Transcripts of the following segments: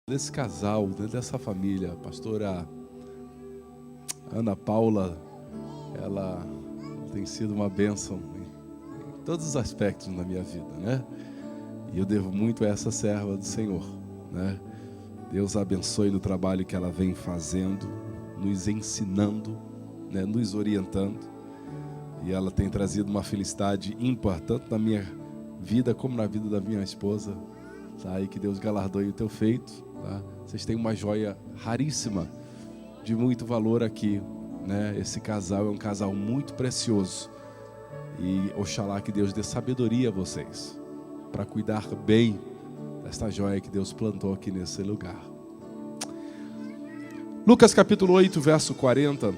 Desse casal, dessa família. A pastora Ana Paula, ela tem sido uma bênção em todos os aspectos na minha vida, né? E eu devo muito a essa serva do Senhor, né? Deus a abençoe no trabalho que ela vem fazendo, nos ensinando, né? Nos orientando. E ela tem trazido uma felicidade ímpar, tanto na minha vida como na vida da minha esposa. Tá? E que Deus galardoe o teu feito. Tá? Vocês têm uma joia raríssima, de muito valor aqui, né? Esse casal é um casal muito precioso. E oxalá que Deus dê sabedoria a vocês, para cuidar bem desta joia que Deus plantou aqui nesse lugar. Lucas capítulo 8, verso 40.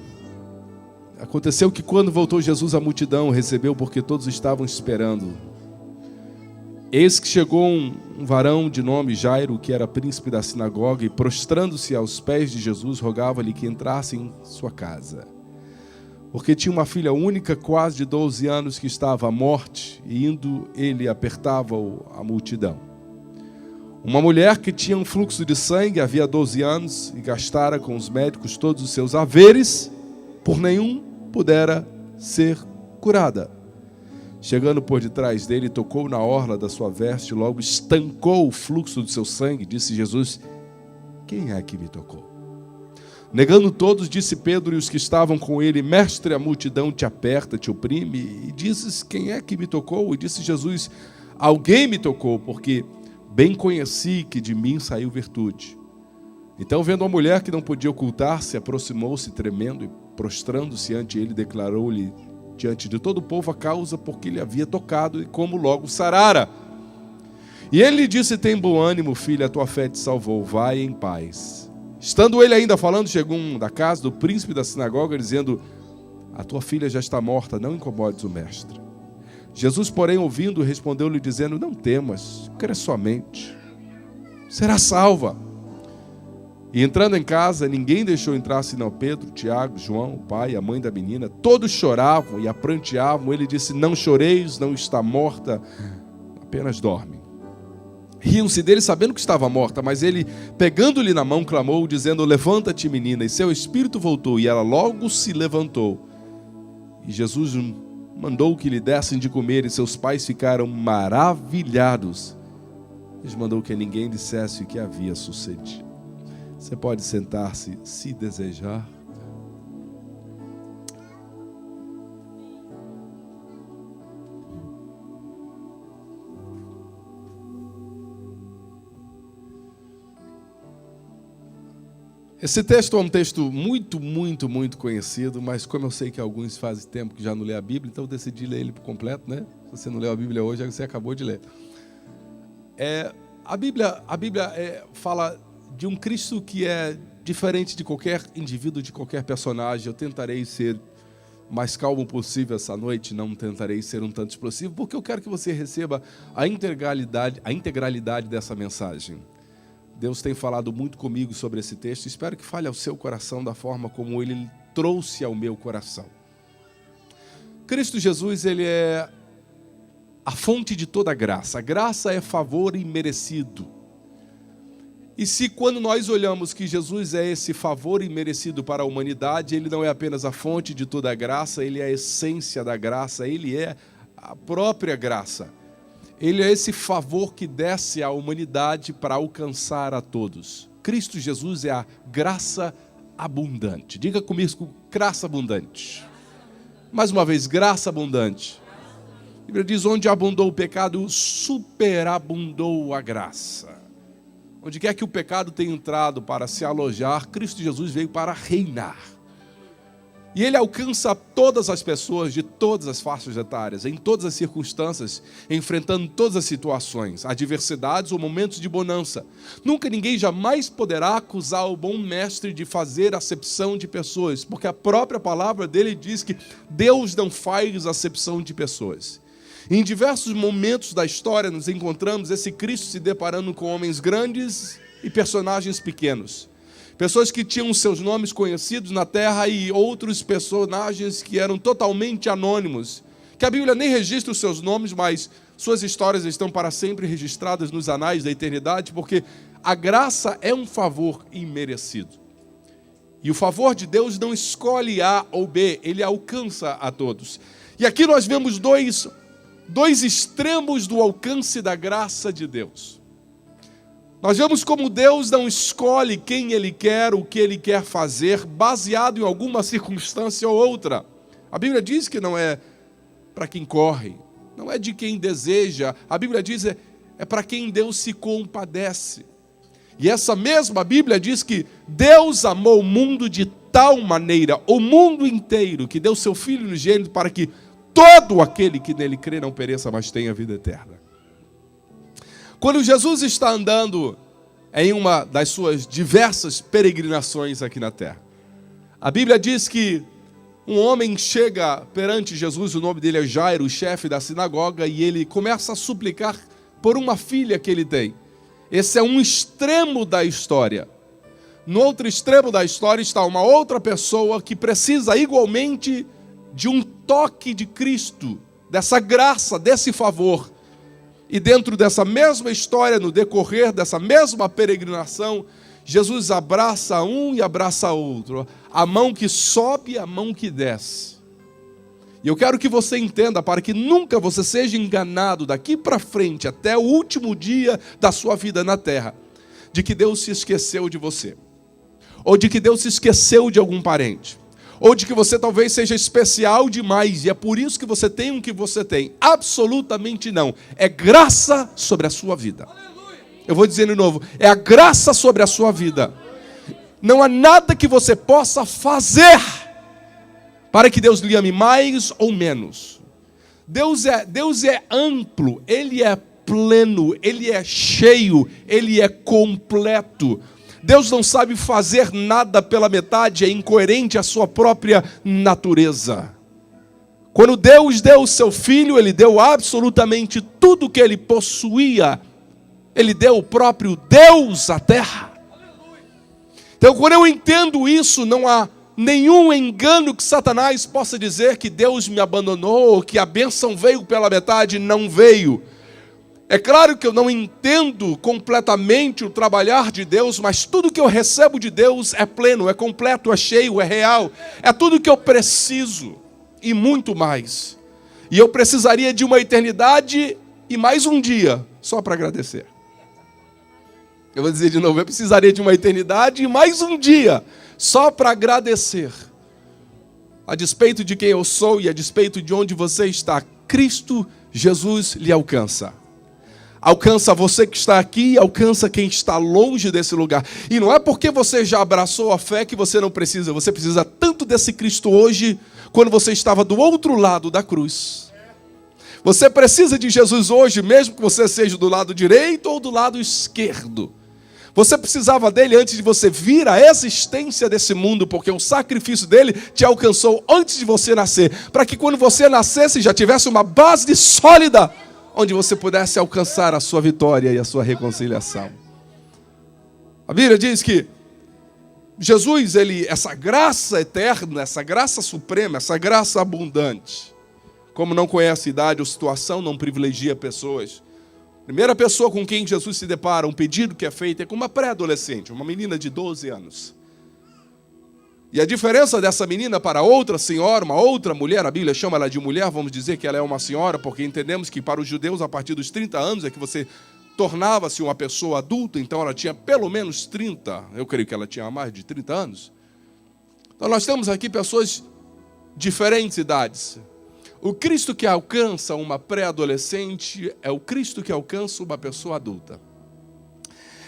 Aconteceu que quando voltou Jesus, a multidão recebeu porque todos estavam esperando. Eis que chegou um varão de nome Jairo, que era príncipe da sinagoga, e prostrando-se aos pés de Jesus, rogava-lhe que entrasse em sua casa. Porque tinha uma filha única, quase de 12 anos, que estava à morte, e indo ele apertava-o a multidão. Uma mulher que tinha um fluxo de sangue havia 12 anos, e gastara com os médicos todos os seus haveres, por nenhum pudera ser curada. Chegando por detrás dele, tocou na orla da sua veste, logo estancou o fluxo do seu sangue. Disse Jesus: quem é que me tocou? Negando todos, disse Pedro e os que estavam com ele: Mestre, a multidão te aperta, te oprime. E dizes: quem é que me tocou? E disse Jesus: alguém me tocou, porque bem conheci que de mim saiu virtude. Então, vendo a mulher que não podia ocultar-se, aproximou-se tremendo e, prostrando-se ante ele, declarou-lhe diante de todo o povo a causa porque lhe havia tocado e como logo sarara. E ele lhe disse: tem bom ânimo, filha, a tua fé te salvou, vai em paz. Estando ele ainda falando, chegou um da casa do príncipe da sinagoga, dizendo: a tua filha já está morta, não incomodes o mestre. Jesus, porém, ouvindo, respondeu-lhe dizendo: não temas, crê somente, será salva. E entrando em casa, ninguém deixou entrar senão Pedro, Tiago, João, o pai e a mãe da menina. Todos choravam e a pranteavam. Ele disse: não choreis, não está morta, apenas dorme. Riam-se dele sabendo que estava morta, mas ele, pegando-lhe na mão, clamou, dizendo: levanta-te, menina. E seu espírito voltou, e ela logo se levantou. E Jesus mandou que lhe dessem de comer, e seus pais ficaram maravilhados. Ele mandou que ninguém dissesse o que havia sucedido. Você pode sentar-se, se desejar. Esse texto é um texto muito conhecido, mas como eu sei que alguns fazem tempo que já não lê a Bíblia, então eu decidi ler ele por completo, né? Se você não leu a Bíblia hoje, você acabou de ler. A Bíblia fala de um Cristo que é diferente de qualquer indivíduo, de qualquer personagem. Eu tentarei ser mais calmo possível essa noite, não tentarei ser um tanto explosivo, porque eu quero que você receba a integralidade dessa mensagem. Deus tem falado muito comigo sobre esse texto, espero que fale ao seu coração da forma como ele trouxe ao meu coração. Cristo Jesus, ele é a fonte de toda graça. A graça é favor imerecido. E se quando nós olhamos que Jesus é esse favor imerecido para a humanidade, ele não é apenas a fonte de toda a graça, ele é a essência da graça, ele é a própria graça. Ele é esse favor que desce à humanidade para alcançar a todos. Cristo Jesus é a graça abundante. Diga comigo, graça abundante. Mais uma vez, graça abundante. A Bíblia diz: onde abundou o pecado, superabundou a graça. Onde quer que o pecado tenha entrado para se alojar, Cristo Jesus veio para reinar. E ele alcança todas as pessoas de todas as faixas etárias, em todas as circunstâncias, enfrentando todas as situações, adversidades ou momentos de bonança. Nunca ninguém jamais poderá acusar o bom mestre de fazer acepção de pessoas, porque a própria palavra dele diz que Deus não faz acepção de pessoas. Em diversos momentos da história nos encontramos esse Cristo se deparando com homens grandes e personagens pequenos. Pessoas que tinham seus nomes conhecidos na terra e outros personagens que eram totalmente anônimos. Que a Bíblia nem registra os seus nomes, mas suas histórias estão para sempre registradas nos anais da eternidade, porque A graça é um favor imerecido. E o favor de Deus não escolhe A ou B, ele alcança a todos. E aqui nós vemos dois extremos do alcance da graça de Deus. Nós vemos como Deus não escolhe quem Ele quer, o que Ele quer fazer, baseado em alguma circunstância ou outra. A Bíblia diz que não é para quem corre, não é de quem deseja. A Bíblia diz é para quem Deus se compadece. E essa mesma Bíblia diz que Deus amou o mundo de tal maneira, o mundo inteiro, que deu seu Filho unigênito para que todo aquele que nele crê não pereça, mas tenha vida eterna. Quando Jesus está andando em uma das suas diversas peregrinações aqui na terra, a Bíblia diz que um homem chega perante Jesus, o nome dele é Jairo, o chefe da sinagoga, e ele começa a suplicar por uma filha que ele tem. Esse é um extremo da história. No outro extremo da história está uma outra pessoa que precisa igualmente de um toque de Cristo, dessa graça, desse favor. E dentro dessa mesma história, no decorrer dessa mesma peregrinação, Jesus abraça um e abraça outro. A mão que sobe e a mão que desce. E eu quero que você entenda, para que nunca você seja enganado daqui para frente, até o último dia da sua vida na terra, de que Deus se esqueceu de você, ou de que Deus se esqueceu de algum parente, ou de que você talvez seja especial demais, e é por isso que você tem o que você tem. Absolutamente não. É graça sobre a sua vida. Eu vou dizer de novo, é a graça sobre a sua vida. Não há nada que você possa fazer para que Deus lhe ame mais ou menos. Deus é amplo, Ele é pleno, Ele é cheio, Ele é completo. Deus não sabe fazer nada pela metade, é incoerente à sua própria natureza. Quando Deus deu o seu Filho, Ele deu absolutamente tudo que Ele possuía. Ele deu o próprio Deus à terra. Então, quando eu entendo isso, não há nenhum engano que Satanás possa dizer que Deus me abandonou, ou que a bênção veio pela metade. Não veio. É claro que eu não entendo completamente o trabalhar de Deus, mas tudo que eu recebo de Deus é pleno, é completo, é cheio, é real. É tudo que eu preciso e muito mais. E eu precisaria de uma eternidade e mais um dia só para agradecer. Eu vou dizer de novo, eu precisaria de uma eternidade e mais um dia só para agradecer. A despeito de quem eu sou e a despeito de onde você está, Cristo Jesus lhe alcança. Alcança você que está aqui, alcança quem está longe desse lugar. E não é porque você já abraçou a fé que você não precisa. Você precisa tanto desse Cristo hoje, quando você estava do outro lado da cruz. Você precisa de Jesus hoje, mesmo que você seja do lado direito ou do lado esquerdo. Você precisava dele antes de você vir à existência desse mundo, porque o sacrifício dele te alcançou antes de você nascer, para que quando você nascesse já tivesse uma base sólida, onde você pudesse alcançar a sua vitória e a sua reconciliação. A Bíblia diz que Jesus, essa graça eterna, essa graça suprema, essa graça abundante, como não conhece idade ou situação, não privilegia pessoas. A primeira pessoa com quem Jesus se depara, um pedido que é feito, é com uma pré-adolescente, uma menina de 12 anos. E a diferença dessa menina para outra senhora, uma outra mulher, a Bíblia chama ela de mulher, vamos dizer que ela é uma senhora, porque entendemos que para os judeus, a partir dos 30 anos, é que você tornava-se uma pessoa adulta, então ela tinha pelo menos 30, eu creio que ela tinha mais de 30 anos. Então nós temos aqui pessoas de diferentes idades. O Cristo que alcança uma pré-adolescente é o Cristo que alcança uma pessoa adulta.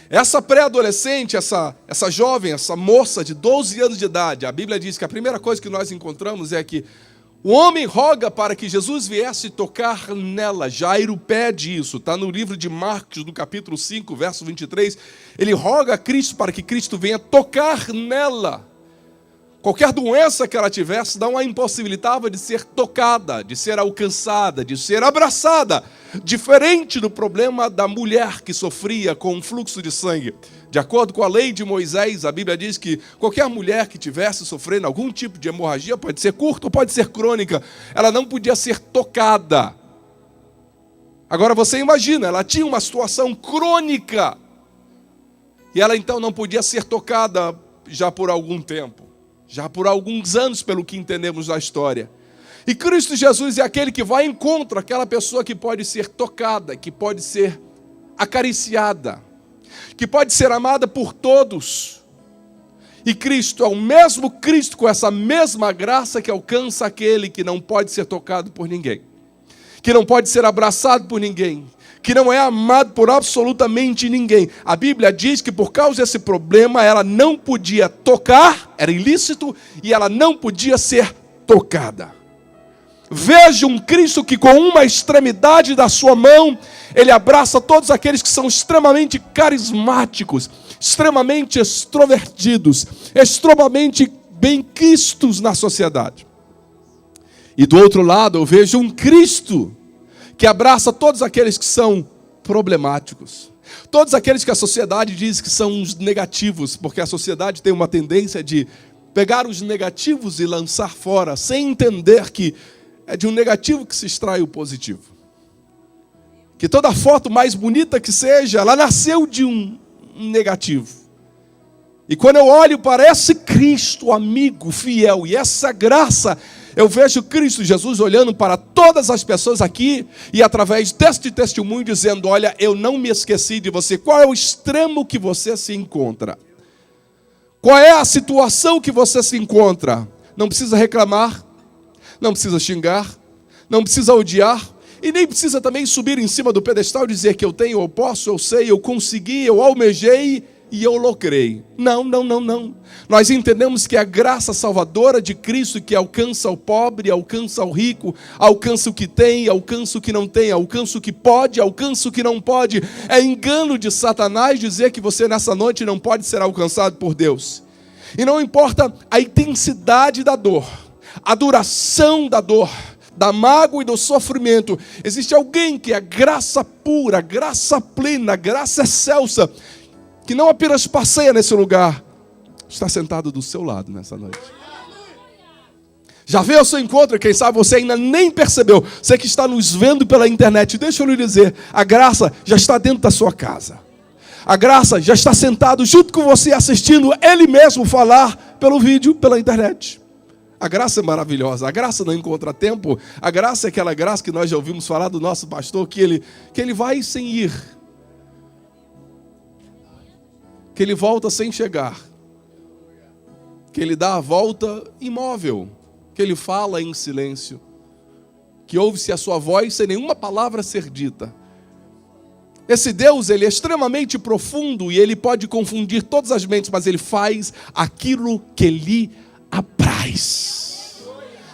Essa pré-adolescente, essa jovem, essa moça de 12 anos de idade, a Bíblia diz que a primeira coisa que nós encontramos é que o homem roga para que Jesus viesse tocar nela. Jairo pede isso, está no livro de Marcos, no capítulo 5, verso 23. Ele roga a Cristo para que Cristo venha tocar nela. Qualquer doença que ela tivesse não a impossibilitava de ser tocada, de ser alcançada, de ser abraçada. Diferente do problema da mulher que sofria com um fluxo de sangue. De acordo com a lei de Moisés, a Bíblia diz que qualquer mulher que tivesse sofrendo algum tipo de hemorragia, pode ser curta ou pode ser crônica, ela não podia ser tocada. Agora você imagina, ela tinha uma situação crônica. E ela então não podia ser tocada já por algum tempo, já por alguns anos, pelo que entendemos da história. E Cristo Jesus é aquele que vai em contra aquela pessoa que pode ser tocada, que pode ser acariciada, que pode ser amada por todos. E Cristo é o mesmo Cristo com essa mesma graça que alcança aquele que não pode ser tocado por ninguém, que não pode ser abraçado por ninguém, que não é amado por absolutamente ninguém. A Bíblia diz que por causa desse problema ela não podia tocar, era ilícito, e ela não podia ser tocada. Veja um Cristo que com uma extremidade da sua mão, ele abraça todos aqueles que são extremamente carismáticos, extremamente extrovertidos, extremamente bem-quistos na sociedade. E do outro lado eu vejo um Cristo que abraça todos aqueles que são problemáticos, todos aqueles que a sociedade diz que são os negativos, porque a sociedade tem uma tendência de pegar os negativos e lançar fora, sem entender que é de um negativo que se extrai o positivo. Que toda foto mais bonita que seja, ela nasceu de um negativo. E quando eu olho para esse Cristo amigo, fiel, e essa graça, eu vejo Cristo Jesus olhando para todas as pessoas aqui, e através deste testemunho dizendo: olha, eu não me esqueci de você. Qual é o extremo que você se encontra? Qual é a situação que você se encontra? Não precisa reclamar, não precisa xingar, não precisa odiar, e nem precisa também subir em cima do pedestal e dizer que eu tenho, eu posso, eu sei, eu consegui, eu almejei e eu logrei. Não. Nós entendemos que a graça salvadora de Cristo, que alcança o pobre, alcança o rico, alcança o que tem, alcança o que não tem, alcança o que pode, alcança o que não pode. É engano de Satanás dizer que você nessa noite não pode ser alcançado por Deus. E não importa a intensidade da dor, a duração da dor, da mágoa e do sofrimento, existe alguém que é graça pura, graça plena, graça excelsa, que não apenas passeia nesse lugar, está sentado do seu lado nessa noite. Já veio ao seu encontro, quem sabe você ainda nem percebeu. Você que está nos vendo pela internet, deixa eu lhe dizer, a graça já está dentro da sua casa. A graça já está sentado junto com você, assistindo Ele mesmo falar pelo vídeo, pela internet. A graça é maravilhosa, a graça não encontra tempo. A graça é aquela graça que nós já ouvimos falar do nosso pastor, que ele vai sem ir, que ele volta sem chegar, que ele dá a volta imóvel, que ele fala em silêncio, que ouve-se a sua voz sem nenhuma palavra ser dita. Esse Deus, ele é extremamente profundo e ele pode confundir todas as mentes, mas ele faz aquilo que lhe apraz.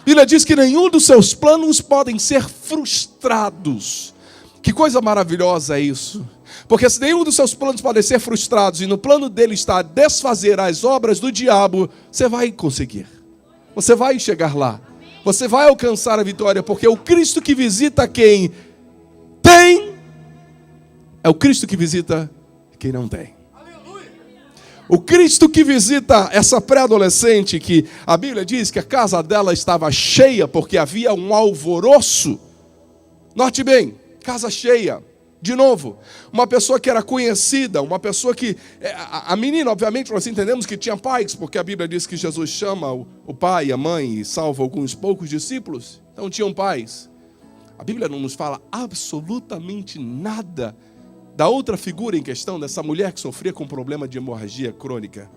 A Bíblia diz que nenhum dos seus planos podem ser frustrados. Que coisa maravilhosa é isso. Porque se nenhum dos seus planos podem ser frustrados e no plano dele está desfazer as obras do diabo, você vai conseguir. Você vai chegar lá. Você vai alcançar a vitória, porque o Cristo que visita quem tem é o Cristo que visita quem não tem. O Cristo que visita essa pré-adolescente, que a Bíblia diz que a casa dela estava cheia porque havia um alvoroço. Note bem, casa cheia. De novo, uma pessoa que era conhecida, uma pessoa que... A menina, obviamente, nós entendemos que tinha pais, porque a Bíblia diz que Jesus chama o pai e a mãe e salva alguns poucos discípulos. Então tinham pais. A Bíblia não nos fala absolutamente nada da outra figura em questão, dessa mulher que sofria com problema de hemorragia crônica.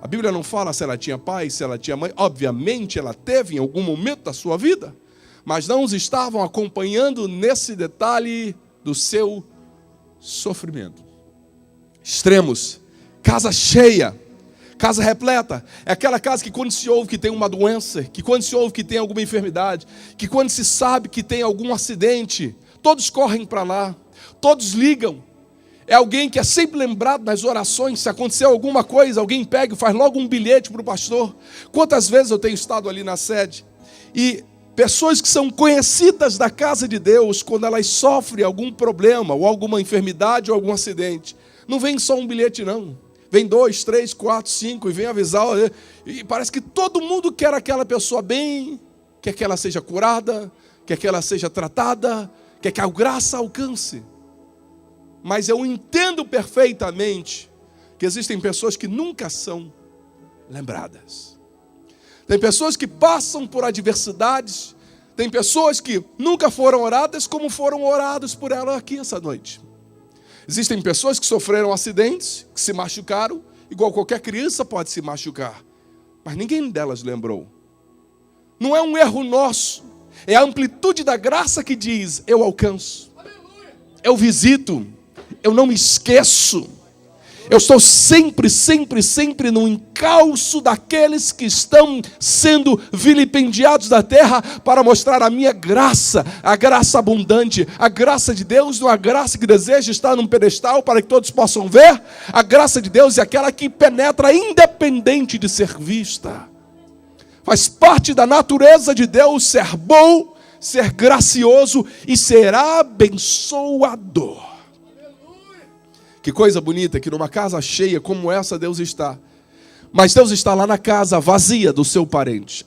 A Bíblia não fala se ela tinha pai, se ela tinha mãe. Obviamente ela teve em algum momento da sua vida, mas não os estavam acompanhando nesse detalhe do seu sofrimento. Extremos. Casa cheia, casa repleta. É aquela casa que quando se ouve que tem uma doença, que quando se ouve que tem alguma enfermidade, que quando se sabe que tem algum acidente, todos correm para lá. Todos ligam. É alguém que é sempre lembrado nas orações. Se acontecer alguma coisa, alguém pega e faz logo um bilhete para o pastor. Quantas vezes eu tenho estado ali na sede e pessoas que são conhecidas da casa de Deus, quando elas sofrem algum problema, ou alguma enfermidade, ou algum acidente, não vem só um bilhete não. Vem 2, 3, 4, 5 e vem avisar. E parece que todo mundo quer aquela pessoa bem, quer que ela seja curada, quer que ela seja tratada, quer que a graça alcance. Mas eu entendo perfeitamente que existem pessoas que nunca são lembradas. Tem pessoas que passam por adversidades, tem pessoas que nunca foram oradas como foram orados por ela aqui essa noite. Existem pessoas que sofreram acidentes, que se machucaram, igual qualquer criança pode se machucar, mas ninguém delas lembrou. Não é um erro nosso, é a amplitude da graça que diz: eu alcanço, eu visito, eu não me esqueço. Eu estou sempre no encalço daqueles que estão sendo vilipendiados da terra para mostrar a minha graça, a graça abundante, a graça de Deus, não a graça que deseja estar num pedestal para que todos possam ver. A graça de Deus é aquela que penetra independente de ser vista. Faz parte da natureza de Deus ser bom, ser gracioso e ser abençoador. Que coisa bonita que numa casa cheia como essa Deus está. Mas Deus está lá na casa vazia do seu parente.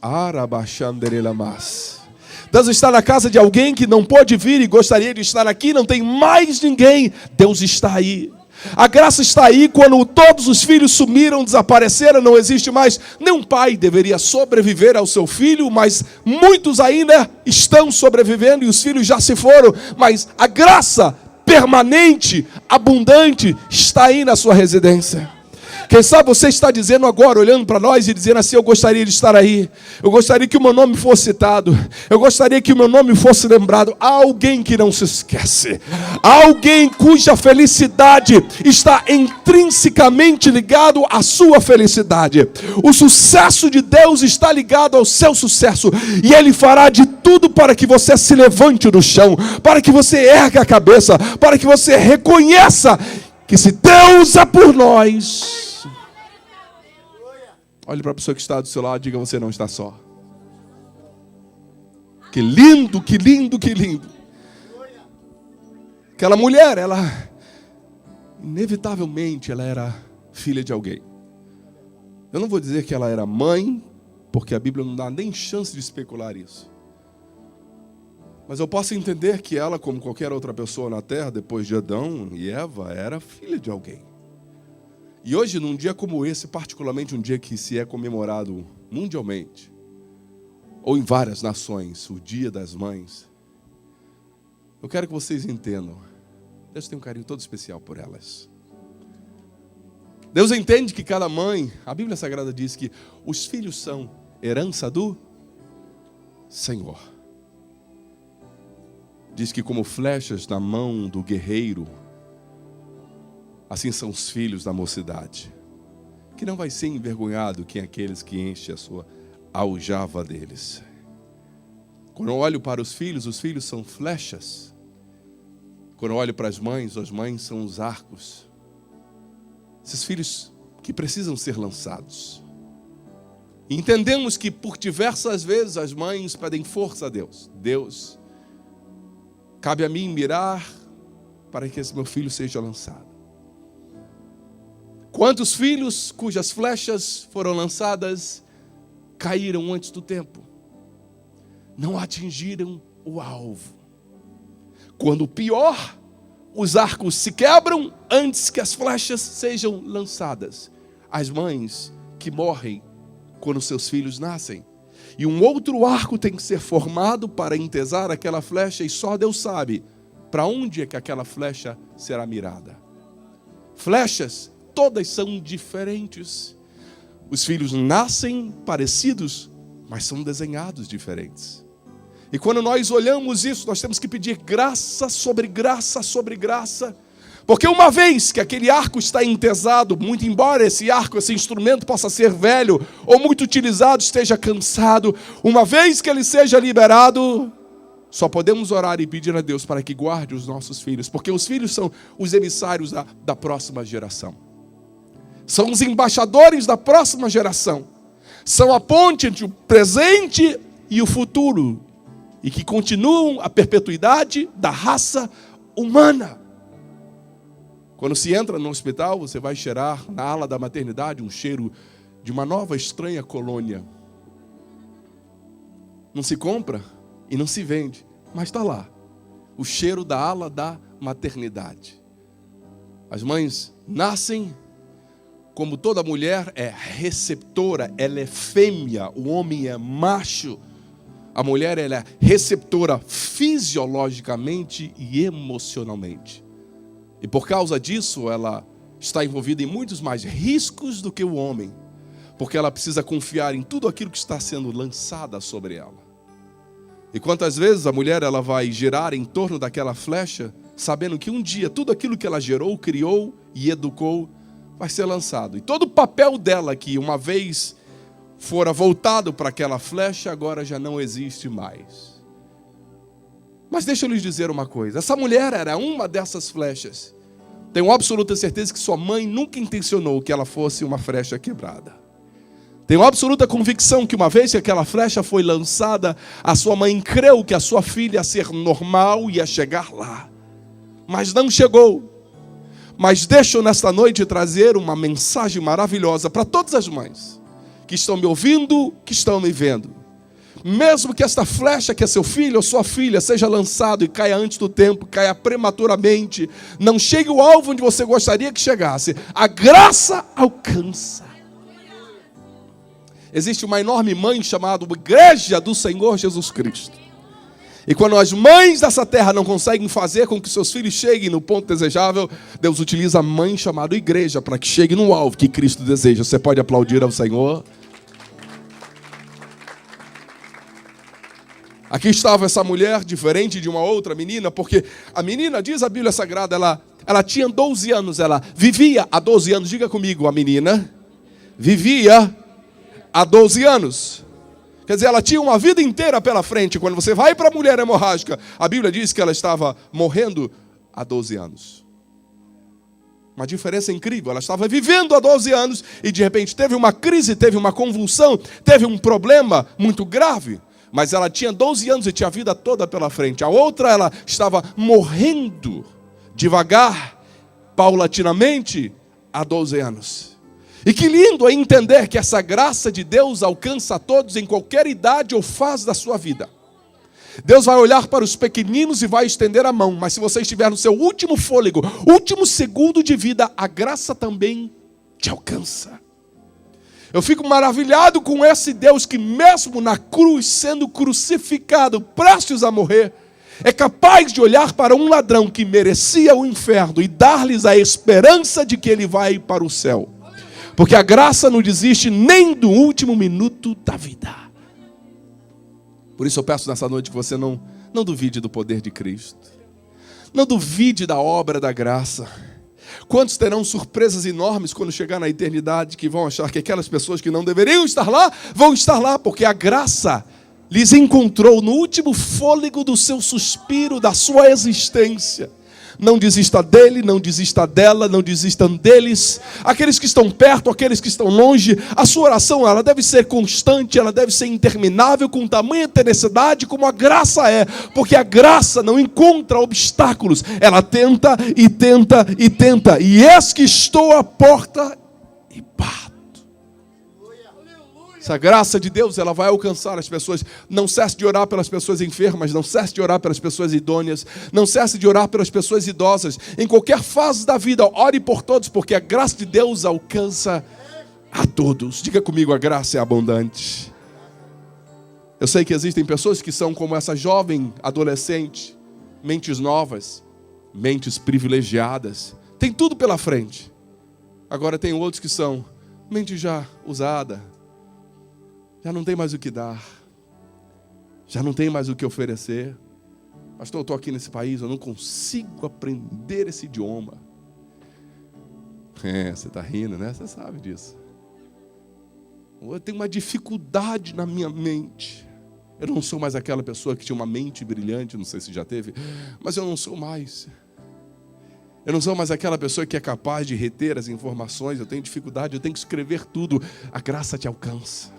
Deus está na casa de alguém que não pôde vir e gostaria de estar aqui, não tem mais ninguém. Deus está aí. A graça está aí quando todos os filhos sumiram, desapareceram, não existe mais. Nenhum pai deveria sobreviver ao seu filho, mas muitos ainda estão sobrevivendo e os filhos já se foram. Mas a graça permanente, abundante, está aí na sua residência. Quem sabe você está dizendo agora, olhando para nós e dizendo assim: eu gostaria de estar aí, eu gostaria que o meu nome fosse citado, eu gostaria que o meu nome fosse lembrado. Há alguém que não se esquece, há alguém cuja felicidade está intrinsecamente ligado à sua felicidade. O sucesso de Deus está ligado ao seu sucesso, e Ele fará de tudo para que você se levante do chão, para que você erga a cabeça, para que você reconheça que se Deus é por nós. Olhe para a pessoa que está do seu lado e diga: você não está só. Que lindo, que lindo, que lindo. Aquela mulher, inevitavelmente, ela era filha de alguém. Eu não vou dizer que ela era mãe, porque a Bíblia não dá nem chance de especular isso. Mas eu posso entender que ela, como qualquer outra pessoa na terra, depois de Adão e Eva, era filha de alguém. E hoje, num dia como esse, particularmente um dia que se é comemorado mundialmente, ou em várias nações, o Dia das Mães, eu quero que vocês entendam, Deus tem um carinho todo especial por elas. Deus entende que cada mãe, a Bíblia Sagrada diz que os filhos são herança do Senhor. Diz que como flechas na mão do guerreiro, assim são os filhos da mocidade, que não vai ser envergonhado quem é aqueles que enchem a sua aljava deles. Quando eu olho para os filhos são flechas. Quando eu olho para as mães são os arcos. Esses filhos que precisam ser lançados. E entendemos que por diversas vezes as mães pedem força a Deus. Deus, cabe a mim mirar para que esse meu filho seja lançado. Quantos filhos cujas flechas foram lançadas caíram antes do tempo? Não atingiram o alvo. Quando pior, os arcos se quebram antes que as flechas sejam lançadas. As mães que morrem quando seus filhos nascem. E um outro arco tem que ser formado para entesar aquela flecha, e só Deus sabe para onde é que aquela flecha será mirada. Flechas, todas são diferentes. Os filhos nascem parecidos, mas são desenhados diferentes. E quando nós olhamos isso, nós temos que pedir graça sobre graça sobre graça. Porque uma vez que aquele arco está entesado, muito embora esse arco, esse instrumento possa ser velho ou muito utilizado, esteja cansado, uma vez que ele seja liberado, só podemos orar e pedir a Deus para que guarde os nossos filhos. Porque os filhos são os emissários da próxima geração. São os embaixadores da próxima geração. São a ponte entre o presente e o futuro. E que continuam a perpetuidade da raça humana. Quando se entra no hospital, você vai cheirar na ala da maternidade um cheiro de uma nova estranha colônia. Não se compra e não se vende, mas está lá. O cheiro da ala da maternidade. As mães nascem como toda mulher é receptora, ela é fêmea, o homem é macho. A mulher ela é receptora fisiologicamente e emocionalmente. E por causa disso, ela está envolvida em muitos mais riscos do que o homem, porque ela precisa confiar em tudo aquilo que está sendo lançado sobre ela. E quantas vezes a mulher ela vai girar em torno daquela flecha, sabendo que um dia tudo aquilo que ela gerou, criou e educou vai ser lançado. E todo o papel dela que uma vez fora voltado para aquela flecha, agora já não existe mais. Mas deixa eu lhes dizer uma coisa. Essa mulher era uma dessas flechas. Tenho absoluta certeza que sua mãe nunca intencionou que ela fosse uma flecha quebrada. Tenho absoluta convicção que uma vez que aquela flecha foi lançada, a sua mãe creu que a sua filha ia ser normal e ia chegar lá. Mas não chegou. Mas deixa eu nesta noite trazer uma mensagem maravilhosa para todas as mães que estão me ouvindo, que estão me vendo. Mesmo que esta flecha que é seu filho ou sua filha seja lançado e caia antes do tempo, caia prematuramente, não chegue ao alvo onde você gostaria que chegasse, a graça alcança. Existe uma enorme mãe chamada Igreja do Senhor Jesus Cristo. E quando as mães dessa terra não conseguem fazer com que seus filhos cheguem no ponto desejável, Deus utiliza a mãe chamada Igreja para que chegue no alvo que Cristo deseja. Você pode aplaudir ao Senhor? Aqui estava essa mulher, diferente de uma outra menina, porque a menina, diz a Bíblia Sagrada, ela tinha 12 anos, ela vivia há 12 anos. Diga comigo, a menina vivia há 12 anos. Quer dizer, ela tinha uma vida inteira pela frente. Quando você vai para a mulher hemorrágica, a Bíblia diz que ela estava morrendo há 12 anos. Uma diferença incrível. Ela estava vivendo há 12 anos e de repente teve uma crise, teve uma convulsão, teve um problema muito grave. Mas ela tinha 12 anos e tinha a vida toda pela frente. A outra, ela estava morrendo devagar, paulatinamente, há 12 anos. E que lindo é entender que essa graça de Deus alcança a todos em qualquer idade ou fase da sua vida. Deus vai olhar para os pequeninos e vai estender a mão. Mas se você estiver no seu último fôlego, último segundo de vida, a graça também te alcança. Eu fico maravilhado com esse Deus que mesmo na cruz, sendo crucificado, prestes a morrer, é capaz de olhar para um ladrão que merecia o inferno e dar-lhes a esperança de que ele vai para o céu. Porque a graça não desiste nem do último minuto da vida. Por isso eu peço nessa noite que você não duvide do poder de Cristo. Não duvide da obra da graça. Quantos terão surpresas enormes quando chegar na eternidade, que vão achar que aquelas pessoas que não deveriam estar lá, vão estar lá, porque a graça lhes encontrou no último fôlego do seu suspiro, da sua existência. Não desista dele, não desista dela, não desistam deles. Aqueles que estão perto, aqueles que estão longe, a sua oração ela deve ser constante, ela deve ser interminável, com tamanha tenacidade como a graça é. Porque a graça não encontra obstáculos, ela tenta e tenta e tenta. E eis que estou à porta e bato. Essa graça de Deus, ela vai alcançar as pessoas. Não cesse de orar pelas pessoas enfermas, não cesse de orar pelas pessoas idôneas, não cesse de orar pelas pessoas idosas. Em qualquer fase da vida, ore por todos, porque a graça de Deus alcança a todos. Diga comigo, a graça é abundante. Eu sei que existem pessoas que são como essa jovem adolescente, mentes novas, mentes privilegiadas, tem tudo pela frente. Agora tem outros que são mente já usada, já não tem mais o que dar, já não tem mais o que oferecer. Pastor, eu estou aqui nesse país, eu não consigo aprender esse idioma. Você está rindo, né? Você sabe disso. Eu tenho uma dificuldade na minha mente. Eu não sou mais aquela pessoa que tinha uma mente brilhante, não sei se já teve, mas eu não sou mais. Eu não sou mais aquela pessoa que é capaz de reter as informações, eu tenho dificuldade, eu tenho que escrever tudo. A graça te alcança.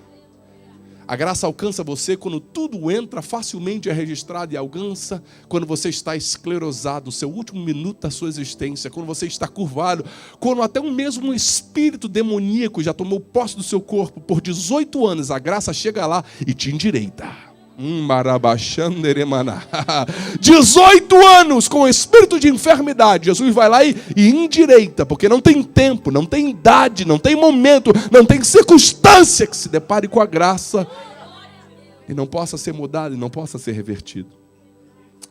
A graça alcança você quando tudo entra, facilmente é registrado e alcança quando você está esclerosado, no seu último minuto da sua existência, quando você está curvado, quando até mesmo um espírito demoníaco já tomou posse do seu corpo por 18 anos, a graça chega lá e te endireita. Marabachanderemana. 18 anos com espírito de enfermidade. Jesus vai lá e endireita, porque não tem tempo, não tem idade, não tem momento, não tem circunstância que se depare com a graça e não possa ser mudado e não possa ser revertido.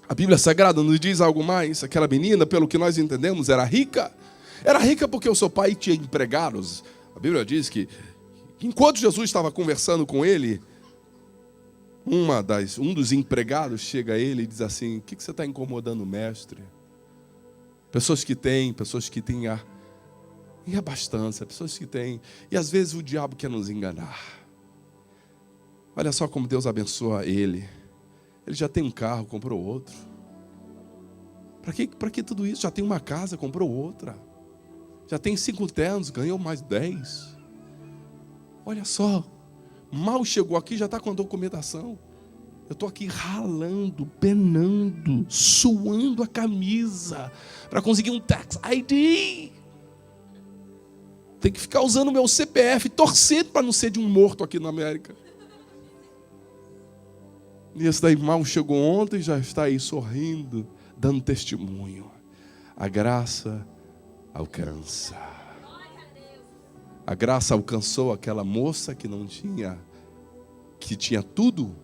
A Bíblia Sagrada nos diz algo mais. Aquela menina, pelo que nós entendemos, era rica. Era rica porque o seu pai tinha empregados. A Bíblia diz que enquanto Jesus estava conversando com ele, um dos empregados chega a ele e diz assim: o que você está incomodando o mestre? Pessoas que têm em abastança, pessoas que têm. E às vezes o diabo quer nos enganar. Olha só como Deus abençoa ele. Ele já tem um carro, comprou outro. Para que tudo isso? Já tem uma casa, comprou outra. Já tem 5 ternos, ganhou mais 10. Olha só. Mal chegou aqui, já está com a documentação. Eu estou aqui ralando, penando, suando a camisa para conseguir um tax ID. Tem que ficar usando o meu CPF, torcendo para não ser de um morto aqui na América. E esse daí mal chegou ontem e já está aí sorrindo, dando testemunho. A graça alcança. A graça alcançou aquela moça que tinha tudo,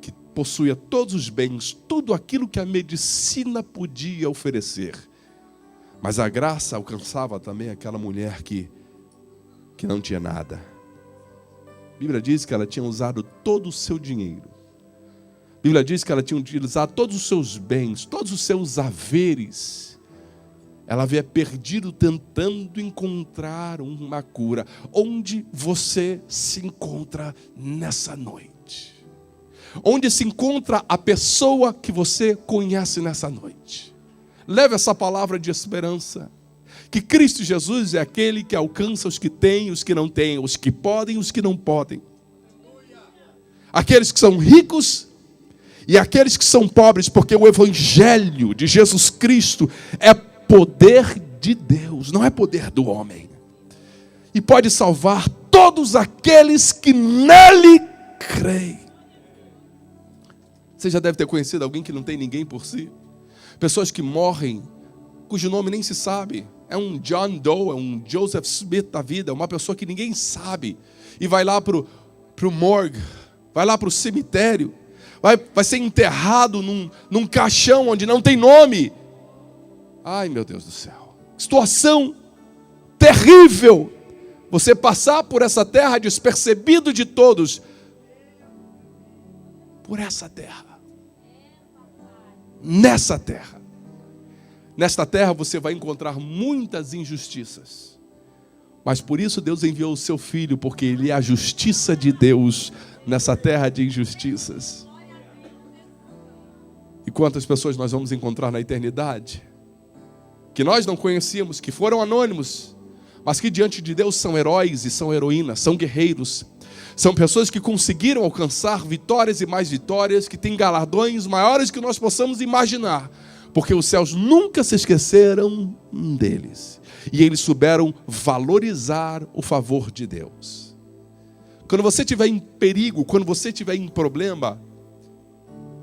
que possuía todos os bens, tudo aquilo que a medicina podia oferecer. Mas a graça alcançava também aquela mulher que não tinha nada. A Bíblia diz que ela tinha usado todo o seu dinheiro. A Bíblia diz que ela tinha utilizado todos os seus bens, todos os seus haveres. Ela havia perdido tentando encontrar uma cura. Onde você se encontra nessa noite? Onde se encontra a pessoa que você conhece nessa noite? Leve essa palavra de esperança. Que Cristo Jesus é aquele que alcança os que têm, os que não têm, os que podem, os que não podem. Aqueles que são ricos e aqueles que são pobres, porque o Evangelho de Jesus Cristo é poder de Deus, não é poder do homem. E pode salvar todos aqueles que nele creem. Você já deve ter conhecido alguém que não tem ninguém por si. Pessoas que morrem, cujo nome nem se sabe. É um John Doe, é um Joseph Smith da vida, uma pessoa que ninguém sabe. E vai lá para o morgue, vai lá para o cemitério, vai ser enterrado num caixão onde não tem nome. Ai, meu Deus do céu. Situação terrível. Você passar por essa terra despercebido de todos. Por essa terra. Nessa terra. Nesta terra você vai encontrar muitas injustiças. Mas por isso Deus enviou o seu Filho, porque Ele é a justiça de Deus nessa terra de injustiças. E quantas pessoas nós vamos encontrar na eternidade? Que nós não conhecíamos, que foram anônimos, mas que diante de Deus são heróis e são heroínas, são guerreiros. São pessoas que conseguiram alcançar vitórias e mais vitórias, que têm galardões maiores que nós possamos imaginar. Porque os céus nunca se esqueceram deles. E eles souberam valorizar o favor de Deus. Quando você estiver em perigo, quando você estiver em problema,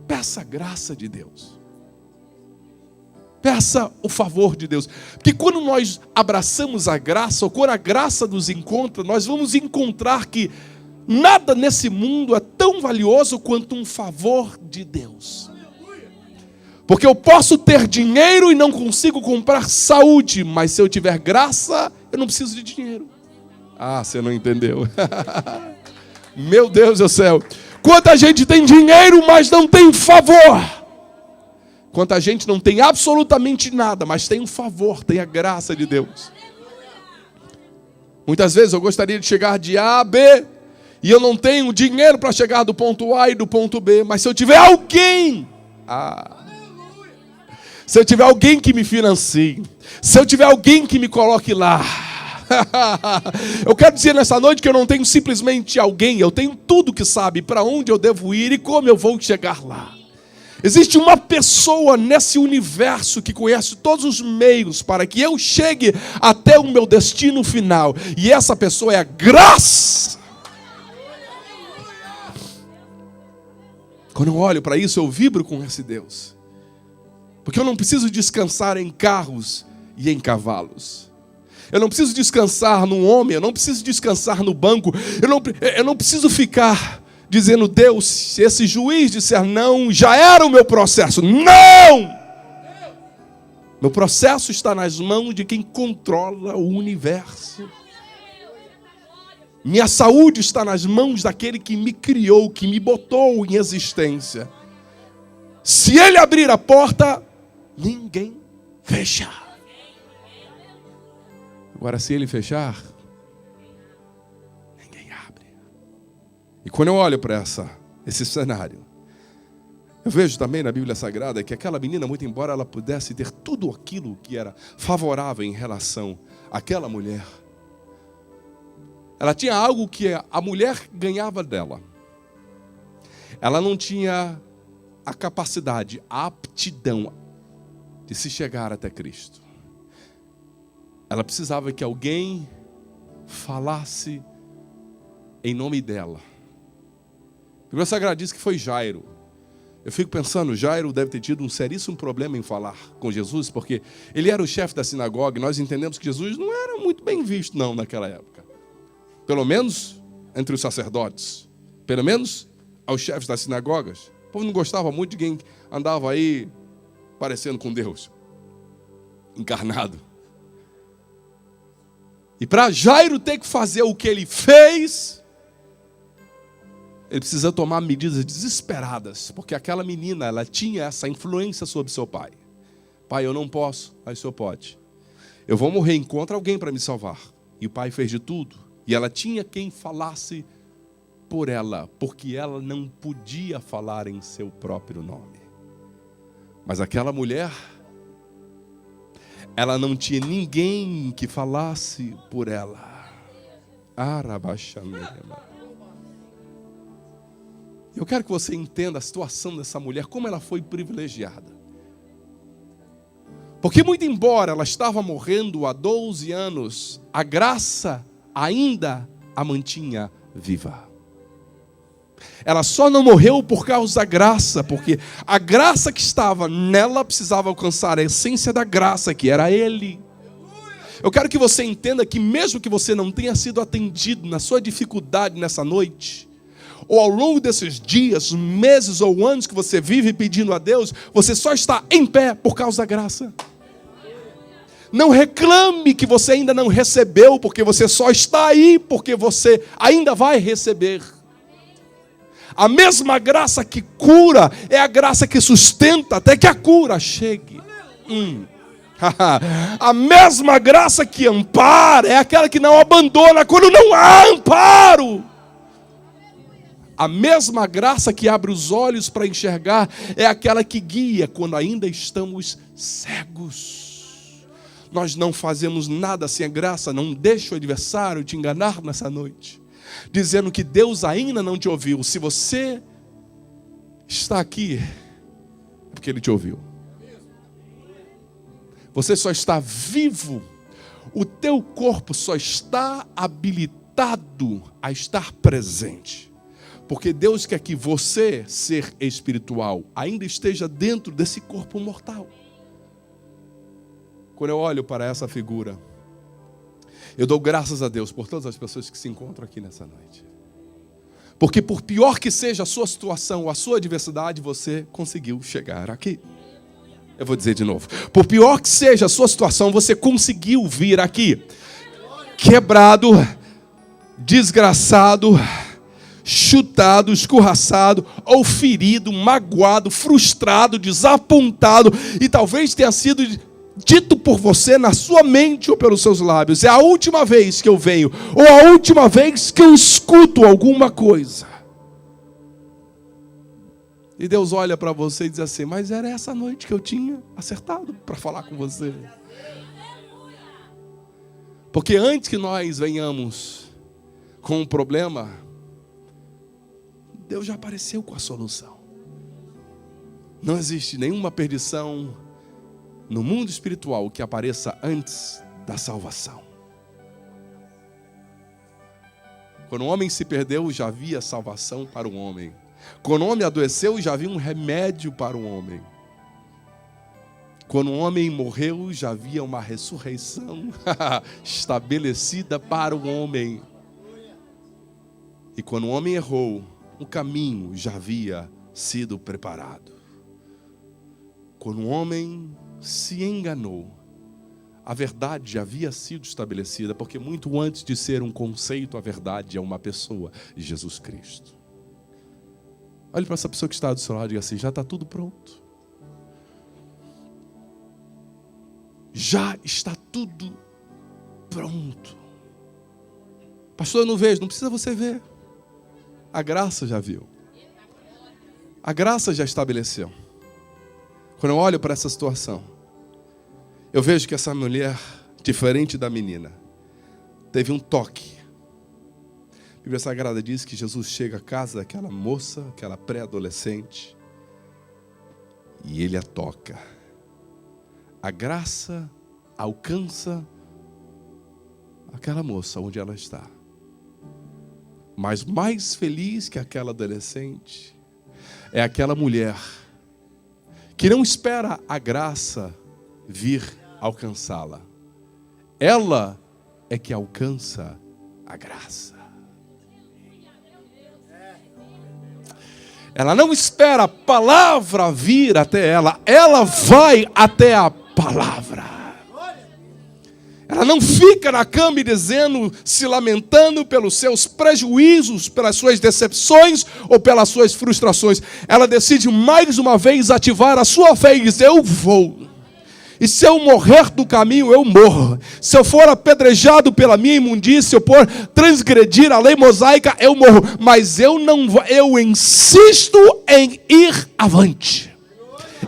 peça a graça de Deus. Peça o favor de Deus. Porque quando nós abraçamos a graça, ou quando a graça nos encontra, nós vamos encontrar que nada nesse mundo é tão valioso quanto um favor de Deus. Porque eu posso ter dinheiro e não consigo comprar saúde, mas se eu tiver graça, eu não preciso de dinheiro. Ah, você não entendeu. Meu Deus do céu. Quanta gente tem dinheiro, mas não tem favor. Quanta gente não tem absolutamente nada, mas tem um favor, tem a graça de Deus. Muitas vezes eu gostaria de chegar de A a B, e eu não tenho dinheiro para chegar do ponto A e do ponto B, mas se eu tiver alguém, se eu tiver alguém que me financie, se eu tiver alguém que me coloque lá, eu quero dizer nessa noite que eu não tenho simplesmente alguém, eu tenho tudo que sabe para onde eu devo ir e como eu vou chegar lá. Existe uma pessoa nesse universo que conhece todos os meios para que eu chegue até o meu destino final. E essa pessoa é a graça. Quando eu olho para isso, eu vibro com esse Deus. Porque eu não preciso descansar em carros e em cavalos. Eu não preciso descansar num homem, eu não preciso descansar no banco. Eu não preciso ficar dizendo, Deus, se esse juiz disser não, já era o meu processo. Não! Meu processo está nas mãos de quem controla o universo. Minha saúde está nas mãos daquele que me criou, que me botou em existência. Se ele abrir a porta, ninguém fecha. Agora, se ele fechar, ninguém abre. E quando eu olho para esse cenário, eu vejo também na Bíblia Sagrada que aquela menina, muito embora ela pudesse ter tudo aquilo que era favorável em relação àquela mulher, ela tinha algo que a mulher ganhava dela. Ela não tinha a capacidade, a aptidão de se chegar até Cristo. Ela precisava que alguém falasse em nome dela. A Bíblia Sagrada diz que foi Jairo. Eu fico pensando, Jairo deve ter tido um seríssimo problema em falar com Jesus, porque ele era o chefe da sinagoga e nós entendemos que Jesus não era muito bem visto, não, naquela época. Pelo menos entre os sacerdotes, pelo menos aos chefes das sinagogas. O povo não gostava muito de quem andava aí parecendo com Deus, encarnado. E para Jairo ter que fazer o que ele fez, ele precisa tomar medidas desesperadas, porque aquela menina, ela tinha essa influência sobre seu pai. Pai, eu não posso, mas o senhor pode. Eu vou morrer, encontra alguém para me salvar. E o pai fez de tudo. E ela tinha quem falasse por ela, porque ela não podia falar em seu próprio nome. Mas aquela mulher, ela não tinha ninguém que falasse por ela. Eu quero que você entenda a situação dessa mulher, como ela foi privilegiada. Porque muito embora ela estava morrendo há 12 anos, a graça ainda a mantinha viva. Ela só não morreu por causa da graça, porque a graça que estava nela precisava alcançar a essência da graça, que era Ele. Eu quero que você entenda que mesmo que você não tenha sido atendido na sua dificuldade nessa noite, ou ao longo desses dias, meses ou anos que você vive pedindo a Deus, você só está em pé por causa da graça. Não reclame que você ainda não recebeu, porque você só está aí porque você ainda vai receber. A mesma graça que cura é a graça que sustenta até que a cura chegue. A mesma graça que ampara é aquela que não abandona quando não há amparo. A mesma graça que abre os olhos para enxergar é aquela que guia quando ainda estamos cegos. Nós não fazemos nada sem a graça. Não deixe o adversário te enganar nessa noite, dizendo que Deus ainda não te ouviu. Se você está aqui, é porque Ele te ouviu. Você só está vivo. O teu corpo só está habilitado a estar presente, porque Deus quer que você, ser espiritual, ainda esteja dentro desse corpo mortal. Quando eu olho para essa figura, eu dou graças a Deus por todas as pessoas que se encontram aqui nessa noite. Porque por pior que seja a sua situação, a sua adversidade, você conseguiu chegar aqui. Eu vou dizer de novo. Por pior que seja a sua situação, você conseguiu vir aqui. Quebrado, desgraçado, chutado, escorraçado, ou ferido, magoado, frustrado, desapontado, e talvez tenha sido dito por você na sua mente ou pelos seus lábios: é a última vez que eu venho, ou a última vez que eu escuto alguma coisa. E Deus olha para você e diz assim: mas era essa noite que eu tinha acertado para falar com você. Porque antes que nós venhamos com um problema, Deus já apareceu com a solução. Não existe nenhuma perdição no mundo espiritual que apareça antes da salvação. Quando o homem se perdeu, já havia salvação para o homem. Quando o homem adoeceu, já havia um remédio para o homem. Quando o homem morreu, já havia uma ressurreição estabelecida para o homem. E quando o homem errou, o caminho já havia sido preparado. Quando o homem se enganou, a verdade já havia sido estabelecida, porque muito antes de ser um conceito, a verdade é uma pessoa, Jesus Cristo. Olhe para essa pessoa que está do seu lado e diga assim: já está tudo pronto. Já está tudo pronto. Pastor, eu não vejo. Não precisa você ver. A graça já viu. A graça já estabeleceu. Quando eu olho para essa situação, eu vejo que essa mulher, diferente da menina, teve um toque. A Bíblia Sagrada diz que Jesus chega à casa daquela moça, aquela pré-adolescente, e ele a toca. A graça alcança aquela moça onde ela está. Mas mais feliz que aquela adolescente é aquela mulher que não espera a graça vir alcançá-la. Ela é que alcança a graça. Ela não espera a palavra vir até ela. Ela vai até a palavra. Ela não fica na cama e dizendo, se lamentando pelos seus prejuízos, pelas suas decepções ou pelas suas frustrações. Ela decide mais uma vez ativar a sua fé e diz: eu vou. E se eu morrer do caminho, eu morro. Se eu for apedrejado pela minha imundícia, se eu for transgredir a lei mosaica, eu morro. Mas eu insisto em ir avante.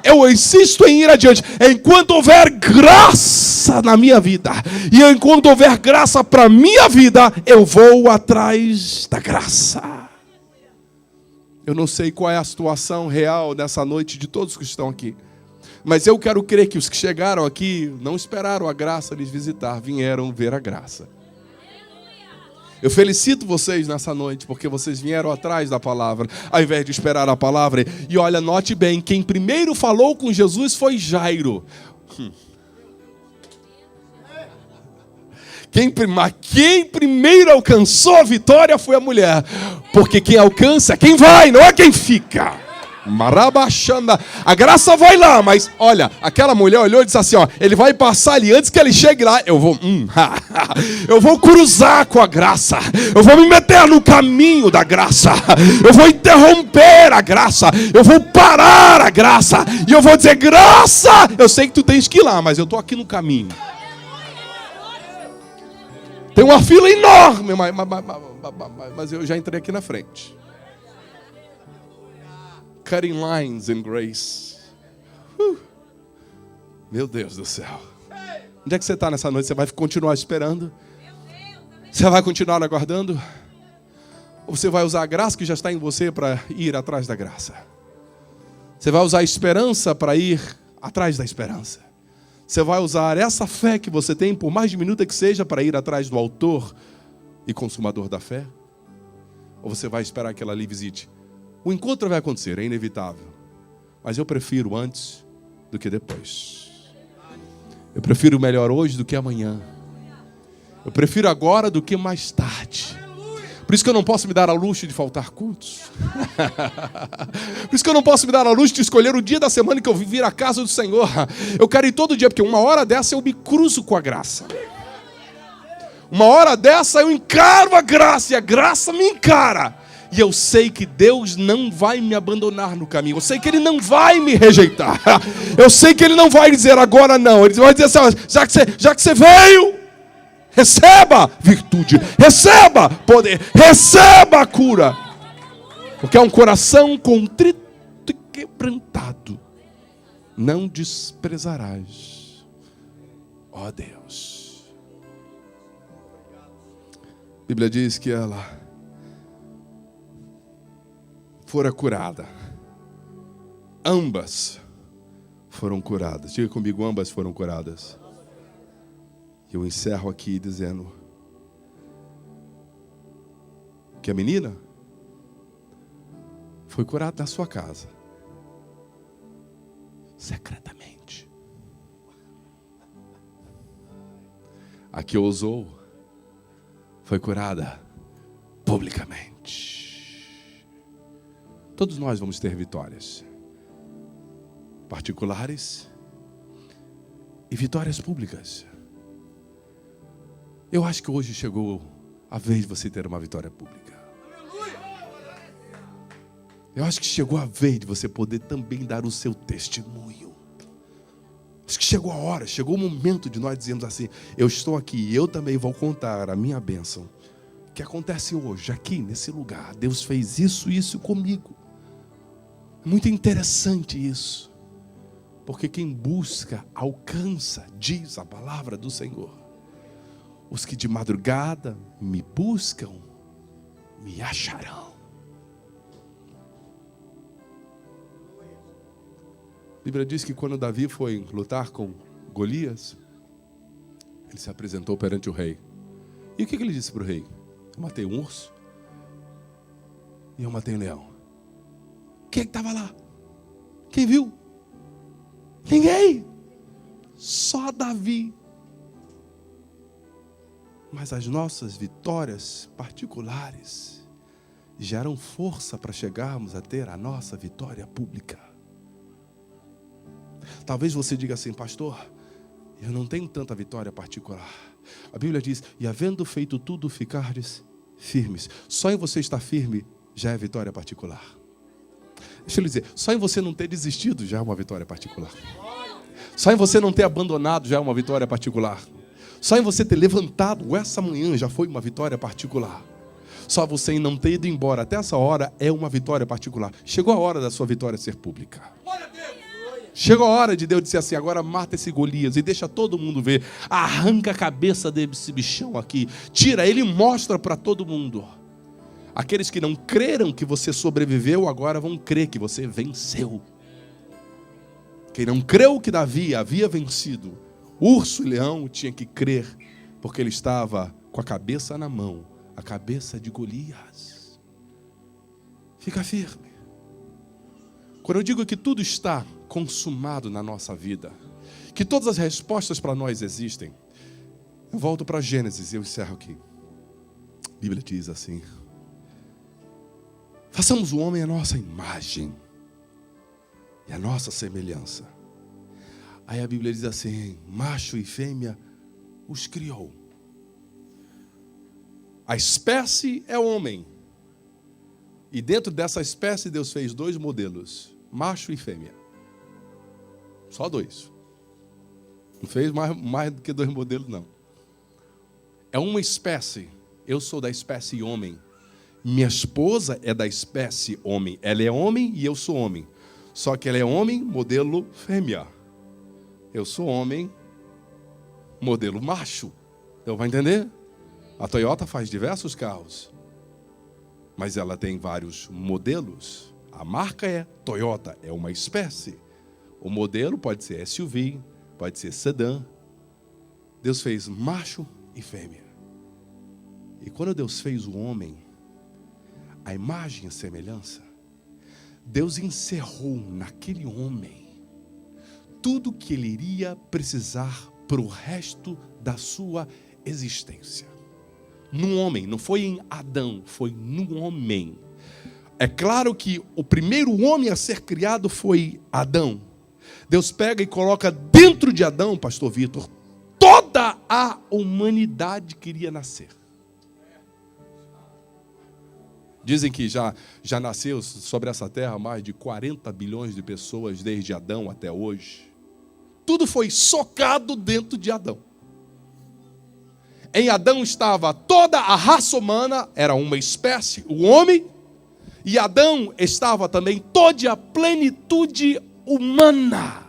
Eu insisto em ir adiante. Enquanto houver graça na minha vida, e enquanto houver graça para a minha vida, eu vou atrás da graça. Eu não sei qual é a situação real nessa noite de todos que estão aqui. Mas eu quero crer que os que chegaram aqui não esperaram a graça lhes visitar, vieram ver a graça. Eu felicito vocês nessa noite, porque vocês vieram atrás da palavra, ao invés de esperar a palavra. E olha, note bem, quem primeiro falou com Jesus foi Jairo. Quem primeiro alcançou a vitória foi a mulher. Porque quem alcança é quem vai, não é quem fica. Marabachanda. A graça vai lá, mas olha, aquela mulher olhou e disse assim: ó, ele vai passar ali, antes que ele chegue lá, eu vou cruzar com a graça, eu vou me meter no caminho da graça, eu vou interromper a graça, eu vou parar a graça, e eu vou dizer: graça, eu sei que tu tens que ir lá, mas eu estou aqui no caminho. Tem uma fila enorme, mas eu já entrei aqui na frente. Cutting lines in grace. Meu Deus do céu. Onde é que você está nessa noite? Você vai continuar esperando? Você vai continuar aguardando? Ou você vai usar a graça que já está em você para ir atrás da graça? Você vai usar a esperança para ir atrás da esperança? Você vai usar essa fé que você tem, por mais diminuta que seja, para ir atrás do autor e consumador da fé? Ou você vai esperar que ela lhe visite? O encontro vai acontecer, é inevitável. Mas eu prefiro antes do que depois. Eu prefiro melhor hoje do que amanhã. Eu prefiro agora do que mais tarde. Por isso que eu não posso me dar ao luxo de faltar cultos. Por isso que eu não posso me dar ao luxo de escolher o dia da semana que eu vir à casa do Senhor. Eu quero ir todo dia, porque uma hora dessa eu me cruzo com a graça. Uma hora dessa eu encaro a graça e a graça me encara. E eu sei que Deus não vai me abandonar no caminho. Eu sei que Ele não vai me rejeitar. Eu sei que Ele não vai dizer agora não. Ele vai dizer assim: já que você veio, receba virtude, receba poder, receba a cura. Porque é um coração contrito e quebrantado não desprezarás, ó Deus. A Bíblia diz que ela fora curada. Ambas foram curadas. Diga comigo: ambas foram curadas. Eu encerro aqui dizendo que a menina foi curado na sua casa, secretamente. A que ousou foi curada publicamente. Todos nós vamos ter vitórias particulares e vitórias públicas. Eu acho que hoje chegou a vez de você ter uma vitória pública. Eu acho que chegou a vez de você poder também dar o seu testemunho. Acho que chegou a hora, chegou o momento de nós dizermos assim: eu estou aqui e eu também vou contar a minha bênção. O que acontece hoje, aqui nesse lugar. Deus fez isso comigo. É muito interessante isso. Porque quem busca, alcança, diz a palavra do Senhor. Os que de madrugada me buscam, me acharão. A Bíblia diz que quando Davi foi lutar com Golias, ele se apresentou perante o rei. E o que ele disse para o rei? Eu matei um urso e eu matei um leão. Quem estava lá? Quem viu? Ninguém. Só Davi. Mas as nossas vitórias particulares geram força para chegarmos a ter a nossa vitória pública. Talvez você diga assim: pastor, eu não tenho tanta vitória particular. A Bíblia diz: e havendo feito tudo, ficardes firmes. Só em você estar firme já é vitória particular. Deixa eu lhe dizer, só em você não ter desistido já é uma vitória particular. Só em você não ter abandonado já é uma vitória particular. Só em você ter levantado essa manhã já foi uma vitória particular. Só você em não ter ido embora até essa hora é uma vitória particular. Chegou a hora da sua vitória ser pública. Chegou a hora de Deus dizer assim: agora mata esse Golias e deixa todo mundo ver. Arranca a cabeça desse bichão aqui. Tira ele e mostra para todo mundo. Aqueles que não creram que você sobreviveu, agora vão crer que você venceu. Quem não creu que Davi havia vencido urso e leão, tinha que crer, porque ele estava com a cabeça na mão, a cabeça de Golias. Fica firme. Quando eu digo que tudo está consumado na nossa vida, que todas as respostas para nós existem, eu volto para Gênesis e eu encerro aqui. A Bíblia diz assim: façamos o homem a nossa imagem e a nossa semelhança. Aí a Bíblia diz assim: macho e fêmea os criou. A espécie é o homem. E dentro dessa espécie Deus fez 2 modelos, macho e fêmea. Só 2. Não fez mais do que 2 modelos, não. É uma espécie. Eu sou da espécie homem. Minha esposa é da espécie homem. Ela é homem e eu sou homem. Só que ela é homem, modelo fêmea. Eu sou homem, modelo macho. Então vai entender? A Toyota faz diversos carros, mas ela tem vários modelos. A marca é Toyota, é uma espécie. O modelo pode ser SUV, pode ser sedã. Deus fez macho e fêmea. E quando Deus fez o homem, a imagem e a semelhança, Deus encerrou naquele homem tudo que ele iria precisar para o resto da sua existência. Num homem, não foi em Adão, foi num homem. É claro que o primeiro homem a ser criado foi Adão. Deus pega e coloca dentro de Adão, pastor Vitor, toda a humanidade que iria nascer. Dizem que já nasceu sobre essa terra mais de 40 bilhões de pessoas desde Adão até hoje. Tudo foi socado dentro de Adão. Em Adão estava toda a raça humana, era uma espécie, o homem. E Adão estava também toda a plenitude humana.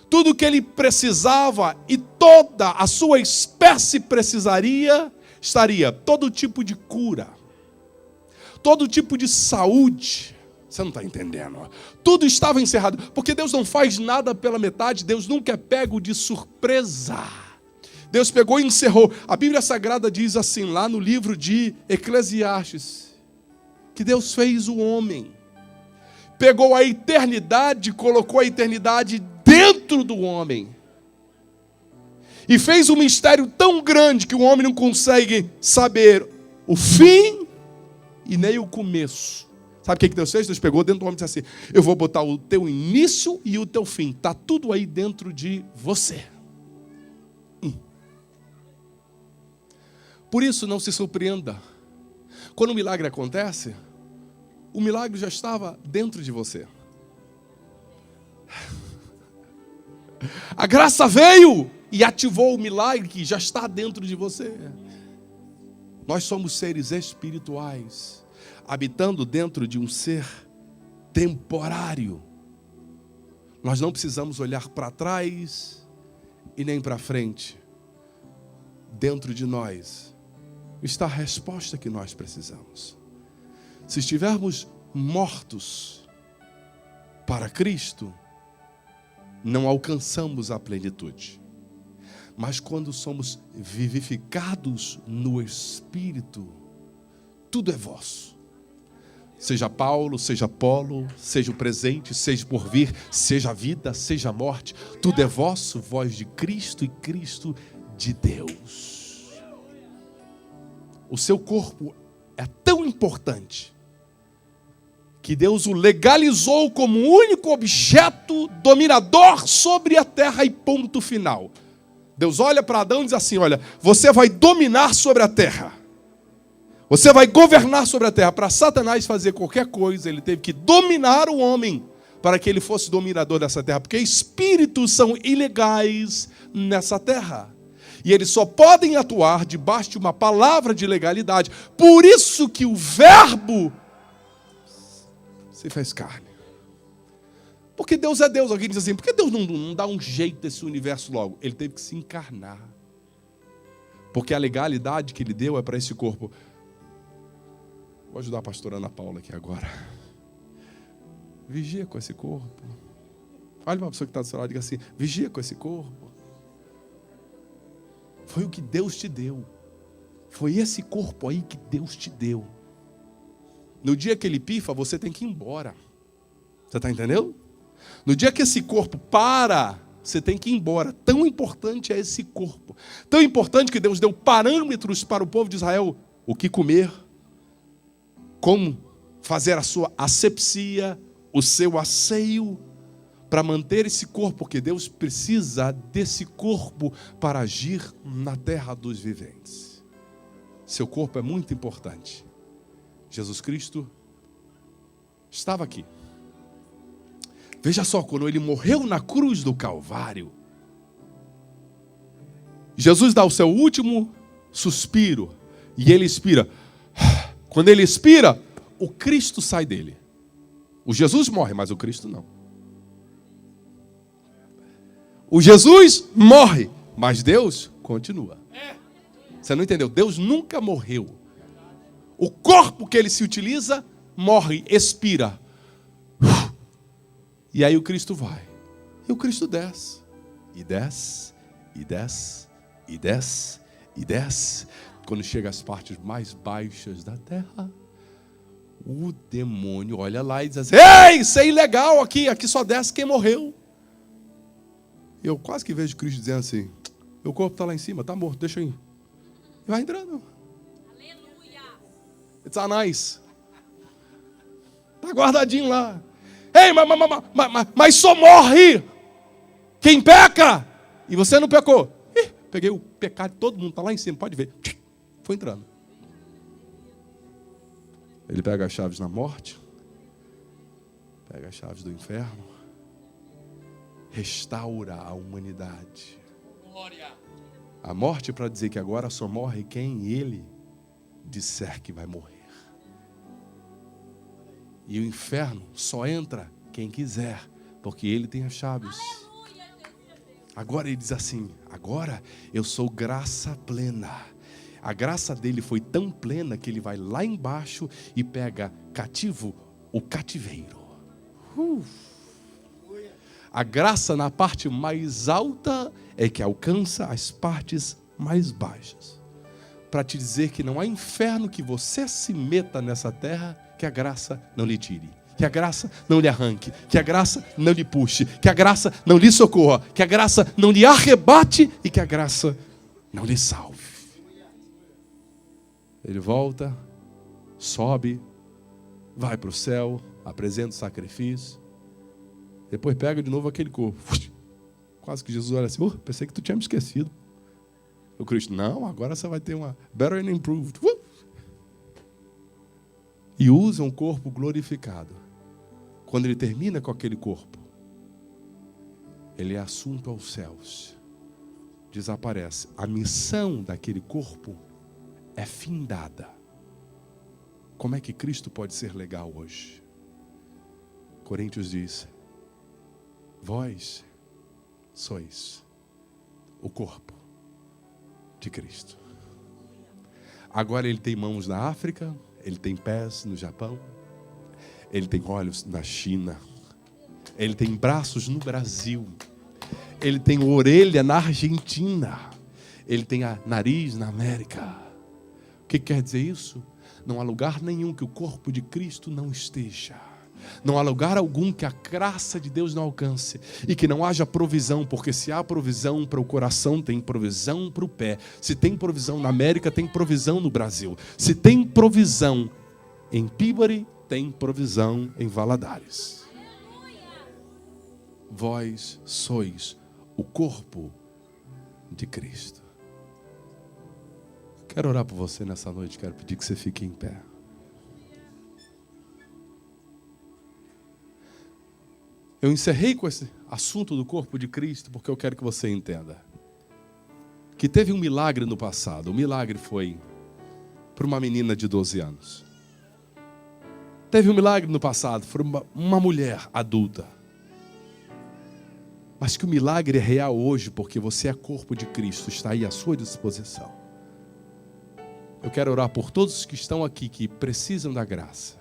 Tudo que ele precisava e toda a sua espécie precisaria, estaria todo tipo de cura, todo tipo de saúde. Você não está entendendo? Tudo estava encerrado, porque Deus não faz nada pela metade. Deus nunca é pego de surpresa. Deus pegou e encerrou. A Bíblia Sagrada diz assim, lá no livro de Eclesiastes, que Deus fez o homem. pegou a eternidade, colocou a eternidade dentro do homem. E fez um mistério tão grande que o homem não consegue saber o fim e nem o começo. Sabe o que Deus fez? Deus pegou dentro do homem e disse assim: eu vou botar o teu início e o teu fim. Está tudo aí dentro de você. Por isso, não se surpreenda. Quando o milagre acontece, o milagre já estava dentro de você. A graça veio e ativou o milagre que já está dentro de você. Nós somos seres espirituais, habitando dentro de um ser temporário. Nós não precisamos olhar para trás e nem para frente. Dentro de nós está a resposta que nós precisamos. Se estivermos mortos para Cristo, não alcançamos a plenitude. Mas quando somos vivificados no Espírito, tudo é vosso. Seja Paulo, seja Apolo, seja o presente, seja o porvir, seja a vida, seja a morte, tudo é vosso, vós de Cristo e Cristo de Deus. O seu corpo é tão importante que Deus o legalizou como o único objeto dominador sobre a terra e ponto final. Deus olha para Adão e diz assim: olha, você vai dominar sobre a terra. Você vai governar sobre a terra. Para Satanás fazer qualquer coisa, ele teve que dominar o homem para que ele fosse dominador dessa terra. Porque espíritos são ilegais nessa terra. E eles só podem atuar debaixo de uma palavra de legalidade. Por isso que o verbo se fez carne. Porque Deus é Deus. Alguém diz assim: por que Deus não dá um jeito desse universo logo? Ele teve que se encarnar. Porque a legalidade que ele deu é para esse corpo. Vou ajudar a pastora Ana Paula aqui agora. Vigia com esse corpo. Olha para a pessoa que está do seu lado e diga assim: vigia com esse corpo. Foi o que Deus te deu. Foi esse corpo aí que Deus te deu. No dia que ele pifa, você tem que ir embora. Você está entendendo? No dia que esse corpo para, você tem que ir embora. Tão importante é esse corpo. Tão importante que Deus deu parâmetros para o povo de Israel. O que comer, como fazer a sua asepsia, o seu asseio, para manter esse corpo, porque Deus precisa desse corpo para agir na terra dos viventes. Seu corpo é muito importante. Jesus Cristo estava aqui. Veja só, quando ele morreu na cruz do Calvário, Jesus dá o seu último suspiro e ele expira. Quando ele expira, o Cristo sai dele. O Jesus morre, mas o Cristo não. O Jesus morre, mas Deus continua. Você não entendeu? Deus nunca morreu. O corpo que ele se utiliza morre, expira. E aí o Cristo vai. E o Cristo desce. E desce, e desce, e desce, e desce. Quando chega às partes mais baixas da terra, o demônio olha lá e diz assim: ei, isso é ilegal aqui só desce quem morreu. Eu quase que vejo Cristo dizendo assim: meu corpo está lá em cima, está morto, deixa eu ir. E vai entrando. Aleluia. It's a nice. Está guardadinho lá. Ei, mas só morre quem peca. E você não pecou. Ih, peguei o pecado de todo mundo, está lá em cima, pode ver. Foi entrando. Ele pega as chaves na morte, pega as chaves do inferno, restaura a humanidade. Glória. A morte para dizer que agora só morre quem ele disser que vai morrer. E o inferno só entra quem quiser, porque ele tem as chaves. Agora ele diz assim: agora eu sou graça plena. A graça dele foi tão plena que ele vai lá embaixo e pega cativo o cativeiro. A graça na parte mais alta é que alcança as partes mais baixas. Para te dizer que não há inferno que você se meta nessa terra que a graça não lhe tire. que a graça não lhe arranque, que a graça não lhe puxe, que a graça não lhe socorra, que a graça não lhe arrebate e que a graça não lhe salve. Ele volta, sobe, vai para o céu, apresenta o sacrifício, depois pega de novo aquele corpo. Quase que Jesus olha assim, pensei que tu tinha me esquecido. O Cristo, não, agora você vai ter uma better and improved. E usa um corpo glorificado. Quando ele termina com aquele corpo, ele é assunto aos céus. Desaparece. A missão daquele corpo é findada. Como é que Cristo pode ser legal hoje? Coríntios diz, vós sois o corpo de Cristo. Agora ele tem mãos na África, ele tem pés no Japão, ele tem olhos na China, ele tem braços no Brasil, ele tem orelha na Argentina, ele tem nariz na América. O que quer dizer isso? Não há lugar nenhum que o corpo de Cristo não esteja. Não há lugar algum que a graça de Deus não alcance e que não haja provisão, porque se há provisão para o coração, tem provisão para o pé. Se tem provisão na América, tem provisão no Brasil. Se tem provisão em Peabody, tem provisão em Valadares. Vós sois o corpo de Cristo. Quero orar por você nessa noite, quero pedir que você fique em pé. Eu encerrei com esse assunto do corpo de Cristo porque eu quero que você entenda que teve um milagre no passado. O milagre foi para uma menina de 12 anos. Teve um milagre no passado, foi uma mulher adulta. Mas que o milagre é real hoje porque você é corpo de Cristo, está aí à sua disposição. Eu quero orar por todos que estão aqui que precisam da graça.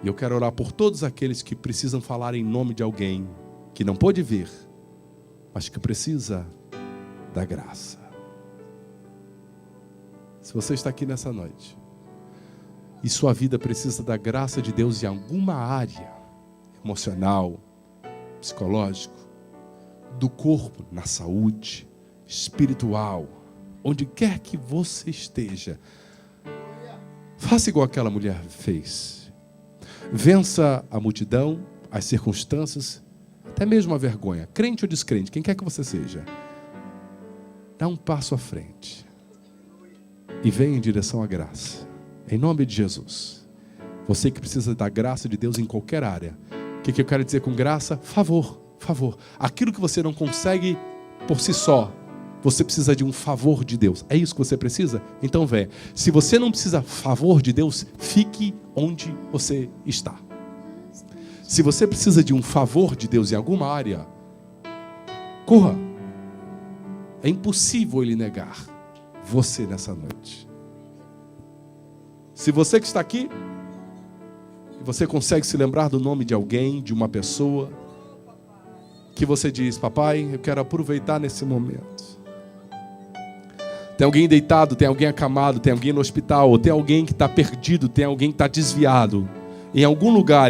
E eu quero orar por todos aqueles que precisam falar em nome de alguém que não pôde vir, mas que precisa da graça. Se você está aqui nessa noite e sua vida precisa da graça de Deus em alguma área, emocional, psicológico, do corpo, na saúde, espiritual, onde quer que você esteja, faça igual aquela mulher fez. Vença a multidão, as circunstâncias, até mesmo a vergonha. Crente ou descrente, quem quer que você seja. Dá um passo à frente. E venha em direção à graça. Em nome de Jesus. Você que precisa da graça de Deus em qualquer área. O que eu quero dizer com graça? Favor, favor. Aquilo que você não consegue por si só, você precisa de um favor de Deus. É isso que você precisa? Então venha. Se você não precisa favor de Deus, fique onde você está. Se você precisa de um favor de Deus em alguma área, corra. É impossível Ele negar você nessa noite. Se você que está aqui, você consegue se lembrar do nome de alguém, de uma pessoa, que você diz, papai, eu quero aproveitar nesse momento. Tem alguém deitado, tem alguém acamado, tem alguém no hospital, ou tem alguém que está perdido, tem alguém que está desviado. Em algum lugar